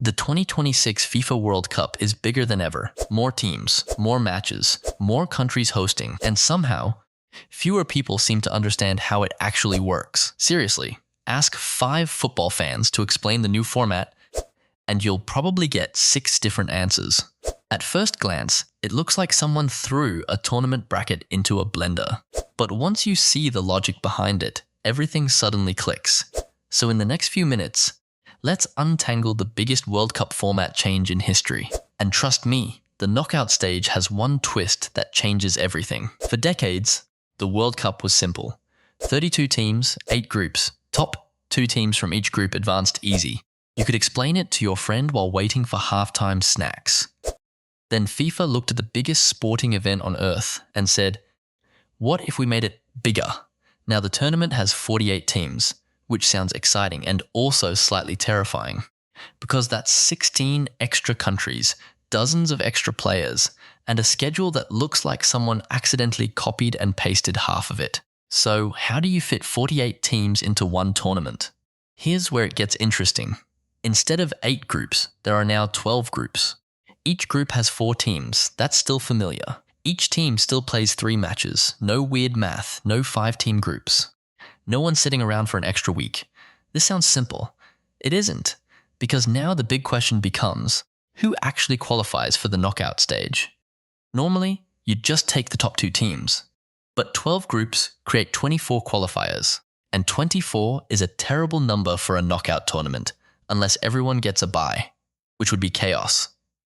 The 2026 FIFA World Cup is bigger than ever. More teams, more matches, more countries hosting, and somehow, fewer people seem to understand how it actually works. Seriously, ask 5 football fans to explain the new format, and you'll probably get 6 different answers. At first glance, it looks like someone threw a tournament bracket into a blender. But once you see the logic behind it, everything suddenly clicks. So in the next few minutes, let's untangle the biggest World Cup format change in history. And trust me, the knockout stage has one twist that changes everything. For decades, the World Cup was simple. 32 teams, 8 groups. Top 2 teams from each group advanced easy. You could explain it to your friend while waiting for halftime snacks. Then FIFA looked at the biggest sporting event on Earth and said, what if we made it bigger? Now the tournament has 48 teams, which sounds exciting and also slightly terrifying, because that's 16 extra countries, dozens of extra players, and a schedule that looks like someone accidentally copied and pasted half of it. So how do you fit 48 teams into one tournament? Here's where it gets interesting. Instead of 8 groups, there are now 12 groups. Each group has 4 teams. That's still familiar. Each team still plays 3 matches. No weird math, no 5-team groups. No one sitting around for an extra week. This sounds simple. It isn't, because now the big question becomes, who actually qualifies for the knockout stage? Normally, you'd just take the top 2 teams. But 12 groups create 24 qualifiers, and 24 is a terrible number for a knockout tournament, unless everyone gets a bye, which would be chaos.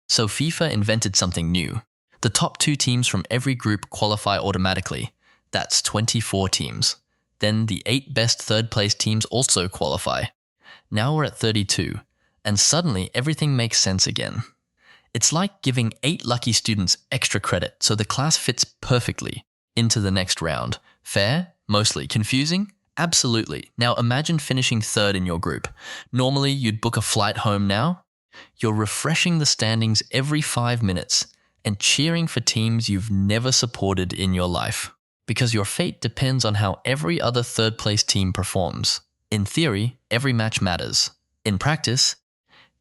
So FIFA invented something new. The top 2 teams from every group qualify automatically. That's 24 teams. Then the 8 best third-place teams also qualify. Now we're at 32, and suddenly everything makes sense again. It's like giving 8 lucky students extra credit so the class fits perfectly into the next round. Fair? Mostly. Confusing? Absolutely. Now imagine finishing 3rd in your group. Normally you'd book a flight home now. You're refreshing the standings every 5 minutes and cheering for teams you've never supported in your life. Because your fate depends on how every other third-place team performs. In theory, every match matters. In practice,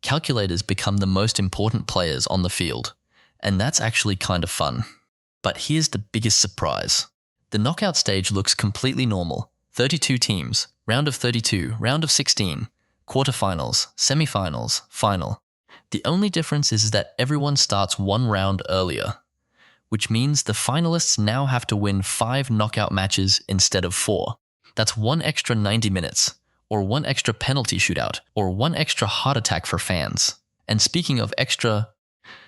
calculators become the most important players on the field, and that's actually kind of fun. But here's the biggest surprise. The knockout stage looks completely normal. 32 teams, round of 32, round of 16, quarterfinals, semifinals, final. The only difference is that everyone starts 1 round earlier, which means the finalists now have to win 5 knockout matches instead of 4. That's 1 extra 90 minutes, or 1 extra penalty shootout, or 1 extra heart attack for fans. And speaking of extra,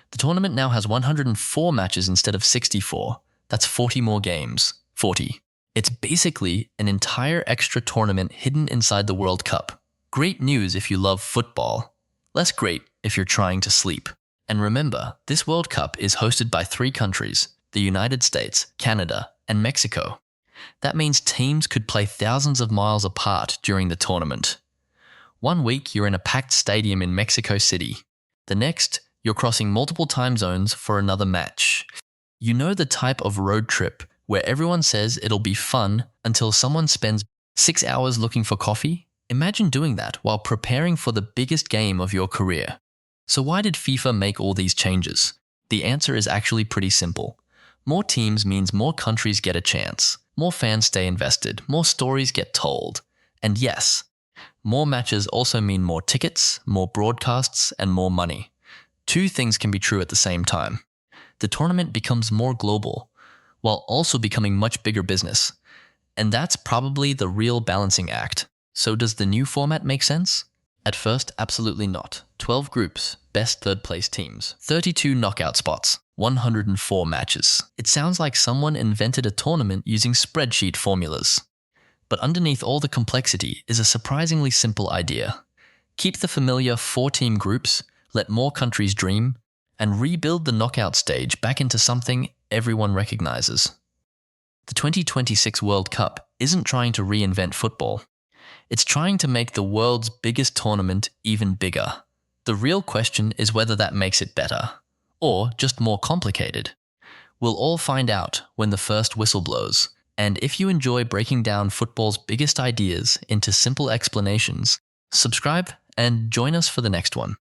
the tournament now has 104 matches instead of 64. That's 40 more games. 40. It's basically an entire extra tournament hidden inside the World Cup. Great news if you love football. Less great if you're trying to sleep. And remember, this World Cup is hosted by 3 countries, the United States, Canada, and Mexico. That means teams could play thousands of miles apart during the tournament. 1 week, you're in a packed stadium in Mexico City. The next, you're crossing multiple time zones for another match. You know the type of road trip where everyone says it'll be fun until someone spends 6 hours looking for coffee? Imagine doing that while preparing for the biggest game of your career. So why did FIFA make all these changes? The answer is actually pretty simple. More teams means more countries get a chance. More fans stay invested. More stories get told. And yes, more matches also mean more tickets, more broadcasts, and more money. 2 things can be true at the same time. The tournament becomes more global, while also becoming much bigger business. And that's probably the real balancing act. So does the new format make sense? At first, absolutely not. 12 groups, best third-place teams, 32 knockout spots, 104 matches. It sounds like someone invented a tournament using spreadsheet formulas. But underneath all the complexity is a surprisingly simple idea. Keep the familiar 4-team groups, let more countries dream, and rebuild the knockout stage back into something everyone recognizes. The 2026 World Cup isn't trying to reinvent football. It's trying to make the world's biggest tournament even bigger. The real question is whether that makes it better, or just more complicated. We'll all find out when the first whistle blows. And if you enjoy breaking down football's biggest ideas into simple explanations, subscribe and join us for the next one.